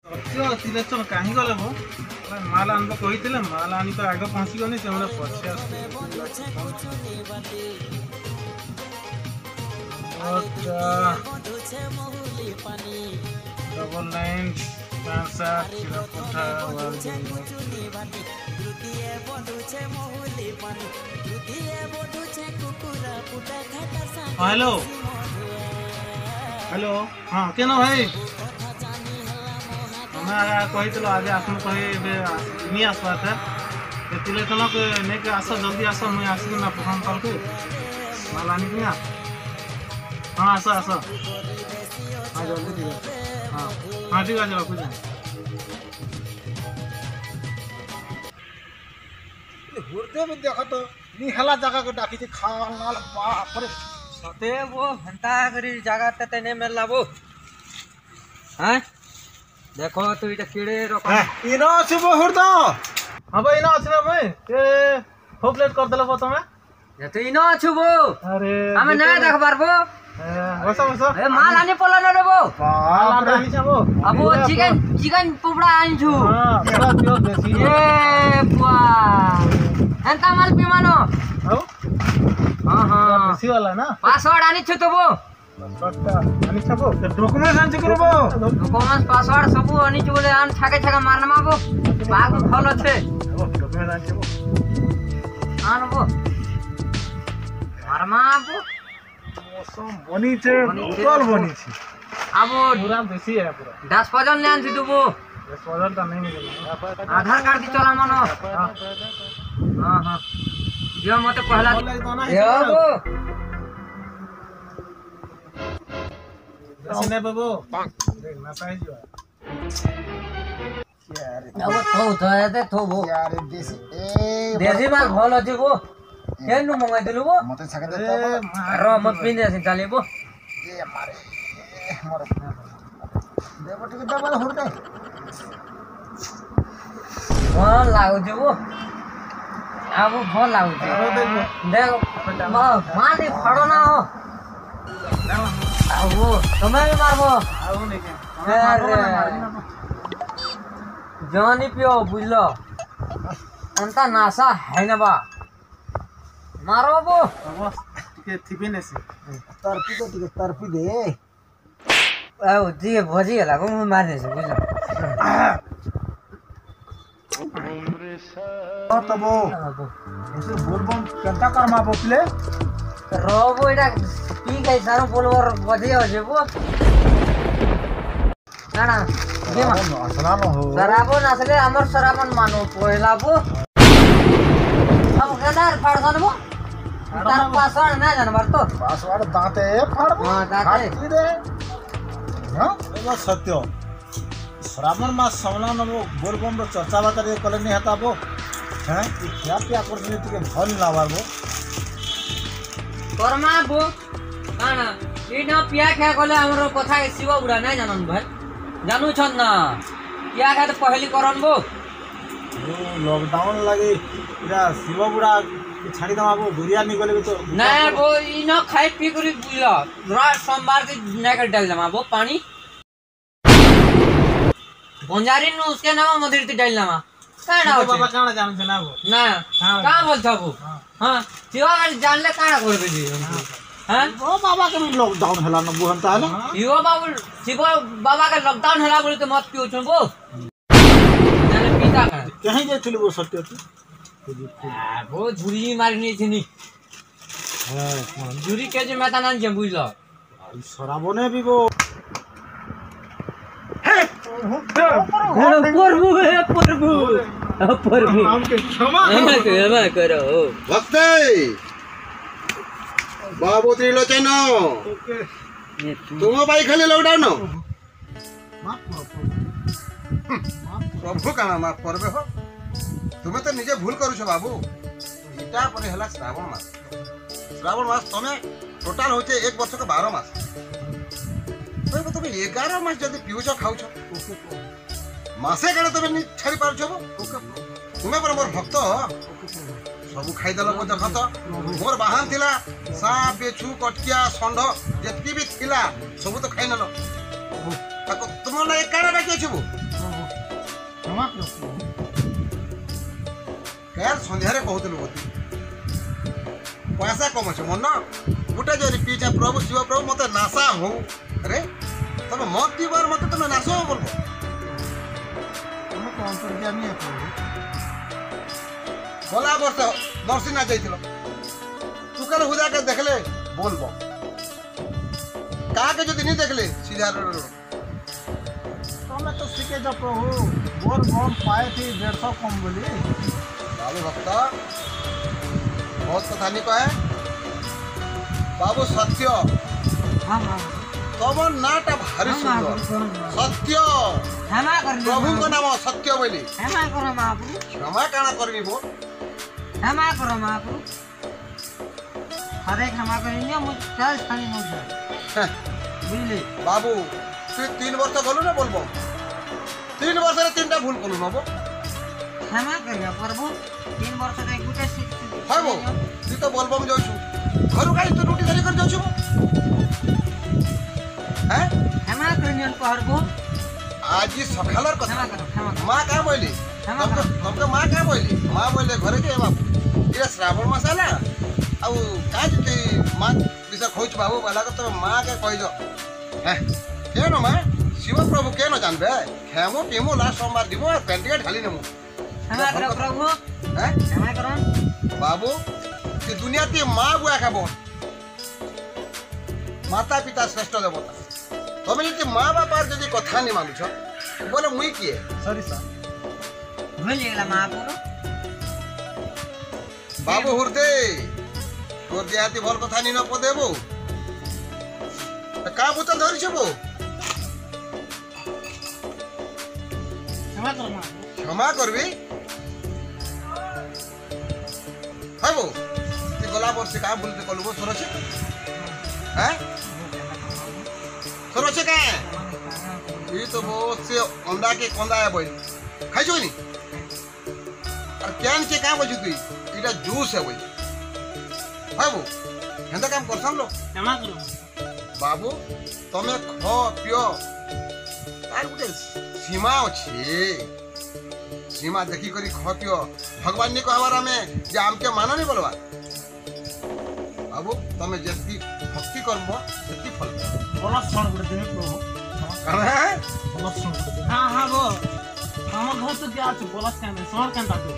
selection कहीं गले वो माल आन कही माल आनी तो आगे पहुँची गनी से पछे डबल लाइन हेलो हेलो हाँ केन भाई कही आज आस कही आसवा था तुले तनक नहीं के आस जल्दी आस मुझे आसिक ना प्रथम कल को माल आनी ना हाँ आस आस हाँ जल्दी ठीक है हाँ हाँ ठीक है रखुच हुर्दे भी देख तो निहला जगह को डाकी खाल बाप रे सते वो हंता करी जगह तते नहीं मिलला वो हैं देखो तू इटा कीड़े रखो इनो अछि वो हुर्दो हां भाई इनो अछि ना भाई ए हो प्लेट कर देला तमे ये तो इनो अछि वो अरे हमें नहीं देख पारबो बस बस ए माल आने पला न रे वो माल आनी छ वो अब वो चिकन पुपड़ा आनी छु हां पूरा प्योर देसी ए बुआ हंता माल पिमानो हो हां हां देसी वाला ना पासवर्ड आनी छु तो वो आनी छ वो डॉक्यूमेंट आनी छ वो डॉक्यूमेंट पासवर्ड सब आनी छु बोले आन छाके छाके मारना माबो बाग फल छे वो डॉक्यूमेंट आनी छ वो आन वो मारमा वो मौसम बनी छे टोटल बनी छे अब वो पूरा देसी है पूरा 10 पजन ले आन छु वो 10 पजन तो नहीं मिलेगा आधार कार्ड दी चला मनो हां हां यो मते पहला यो वो सिने बाबू देख ना साइज जो अब थो थते थो वो यार देसी माल भल अछि वो केनु मंगाइ दिलु वो मते छके देता र म पिने अछि ताले वो ए मारे मर देबो ठीक दबा हुर्दे भल लागु छ वो अब भल लागु छ देख माली खडो ना हो अब वो तुम्हें भी मारबो आउ नहीं के अरे जानी पियो बुझलो अंता नासा है ना बा मारो वो बस टिके थिबे ने से तरपी दे अब जी भजी होला को मारने से बुझलो तबो ऐसे बोलबम केनता करमा बोले रोबो एटा पी गई सारो बोलवर बजे हो जेबो ना गेमा असला न हो सराबो नसले हमर सराबन मानो पहिला बो अब गदार फाड़ दनबो तार पासवर्ड ना जानबर तो पासवर्ड दाते फाड़बो हां दाते फाड़ी दे हां एबो सत्य श्रावण मास समला न बोलबम रो चर्चा बात रे कले नहीं हताबो हैं क्या क्या करछनी तिके भल ना बारबो करमा बो काना इना पिया खा गले हमरो कथा शिव बुढा नै जानन भाइ जानु छन न पिया खा त पहली करन बो लॉकडाउन लगे इरा शिव बुढ़ा छाड़ी दमाबो दुरिया निकले तो ना बो इना खाइ पी करी बुला रात सोमवार के नाकर डाल दमा बो पानी बंजारी नु उसके नाम मदिर ते डाल दमा काना हो बाबा काना जान छ ना वो ना का बोल छ वो हां शिवा जान ले काना करबे जी हां ओ बाबा के भी लॉकडाउन हला न बुहंता है ना शिवा बाबा का लॉकडाउन हला बोले तो मत पियो छ वो जाने पीता का कहीं जे चली वो सत्य वो झुरी मारनी थी हां झुरी के जे माता नान जे बुझलो शराबो ने भी वो प्रभु है प्रभु हमके क्षमा करो भक्ते बाबू त्रिलोचन तुम भाई खाली लॉकडाउन प्रभु का माफ करबे हो तुम्हें तो निजे भूल करू छ बाबू इटा परे हला श्रावण मास तमे टोटल होचे 1 वर्ष के 12 मास तो तुम 11 मास जदी पिउछ खाउ छ मासे गले तमे नि छाड़ी पार छ तुम्हें पर मोर भक्त सब खाई दल को देख तो मोर बाहन थिला सांप बेछु कटकिया षंढ जतकी भी थिला सब तो खाई नलो तुम ना एक काड़ा बाकी अछि क्षमा करो प्रभु कैर संध्यारे कहतलु मते पैसा कम अछि मन गुटे जरी पीछे प्रभु शिव प्रभु मते नासा हो अरे तमे मत दिबार मते तमे नासो बोलबो तुम तो अंतर्यामी है प्रभु गला वर्ष नरसिंह जाइथिलो तू कल हुदा के देखले बोलबो काके जदी नहीं देखले सीधा रोड तुम्हें तो सीखे जो प्रभु बोल बम पाए थे 150 कम बोली बाबू भक्त बहुत कथा नहीं कहे बाबू सत्य हाँ हाँ तम नाटा भारी सुंदर सत्य क्षमा कर प्रभु को नाम सत्य बोली क्षमा करो महाप्रभु क्षमा काना करबी बो क्षमा करो महाप्रभु अरे क्षमा करेंगे मुझे क्या स्थानी मुझे बुझले बाबू तू 3 वर्ष गलु ना बोलबो 3 वर्ष रे 3टा भूल कलु नबो क्षमा करिया प्रभु 3 वर्ष रे गुटे हाय बो तू तो बोलबो म जाउछु घरु गाड़ी तो रोटी धरी कर जाउछु हैं क्षमा करियन प्रभु आज सखालर क्षमा कथा करो क्षमा करो माँ क्या बोली तुमको माँ क्या बोली माँ बोले घरे के बाबू ये श्रावण मास आला आउ का जति माँ विषय खोज बाबू वाला को तो माँ के कहि दो हैं केन माँ शिव प्रभु केन जानबे खेमो पिमो लास्ट सोमवार दिबो और पेंटिया ढाली नेमु क्षमा करो प्रभु हैं क्षमा करो बाबू ये दुनिया ती माँ बुआ खाबो माता पिता श्रेष्ठ देवता तुम यदि माँ बापार यदि कथा नहीं मानुछ बोले मुई किए सॉरी सर भूल गेला महाप्रभु बाबू हुरदे तोर देहाती भल कथा नहीं न पदेबो का बोतल धरी छबो क्षमा करो महाप्रभु क्षमा करबी हाबो ती गला वर्ष का बोलते कलबो सरछ हैं सरछ का ये तो बहुत से अंडा के कंदा है बोल खाइ जो नी और कैन के का बजु तू इटा जूस है बोल बाबू हेंदा काम करसन लो क्षमा करो बाबू तमे खो पियो तार गुटे सीमा अछि सीमा देखी करी खो पियो भगवान ने कहवार हमें जे हमके मानो नहीं बोलवा बाबू तमे जेती भक्ति करबो सेती फल बोला सुन गुटे दिन प्रभु काना है बोला सुन हाँ हाँ वो हमर घर तो क्या আছে बोला কেন सुन কেন दादू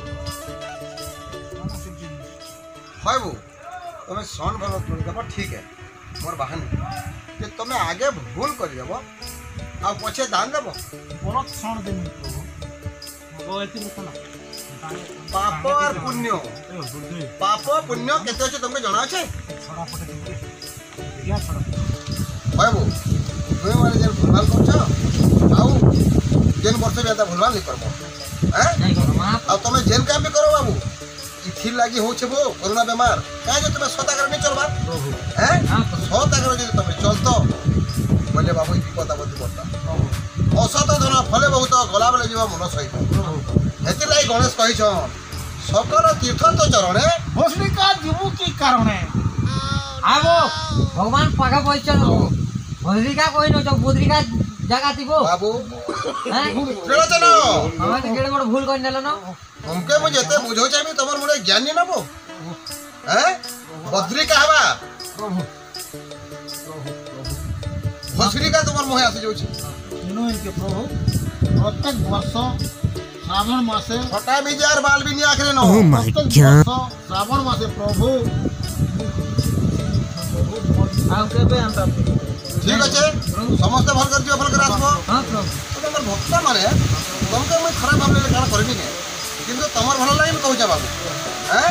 बाबू तमे सन भल तोड़ देबो ठीक है मोर बहन जे तमे आगे भूल कर देबो आ पछे दान देबो बोला सुन दिन प्रभु वो एती ना पाप और पुण्य पाप पुण्य केते अछि तुमके जणा छै छोड़ा पटे दिन या छोड़ा बाबू तुम माने जे भूलभाल करछ आउ जेन वर्ष में आता भूलभाल नहीं करबो हैं नहीं करो महाप्रभु आ तमे जेल काम भी करो बाबू इथि लागी हो छबो कोरोना बीमार का जे तमे सता कर नहीं चलबा प्रभु हैं हाँ सता कर जे तमे चलतो बोले बाबू ई पता बदी पड़ता असत धन फले बहुत गला बेले जीव मन सहित हेति लाई गणेश कहिछ सकल तीर्थ तो चरणे भस्मिका जीवु की कारणे आवो भगवान पागा पहुंचल भद्रिका कोई न जो बुद्रिका जगह थी वो बाबू हैं चलो चलो हमें केड़े बड़ भूल कर नेलो न हमके मुझे एते बुझो चाबी तमर मुरे ज्ञान नहीं नबो हैं बद्रिका हवा प्रभु भस्रिका तमर मोहे आसी जाउछ इनो इनके प्रभु प्रत्येक वर्ष श्रावण मासे फटा बिजार बाल भी नहीं आखरे न प्रत्येक वर्ष श्रावण मासे प्रभु ଆଉ କେବେ ଆନ୍ତା ठीक अच्छे समस्त भल कर दियो भल कर आसबो हां प्रभु तमर भक्त माने तुमके मैं खराब भाबले कान करबी ने किंतु तमर भल लाइन कहू बाबू हैं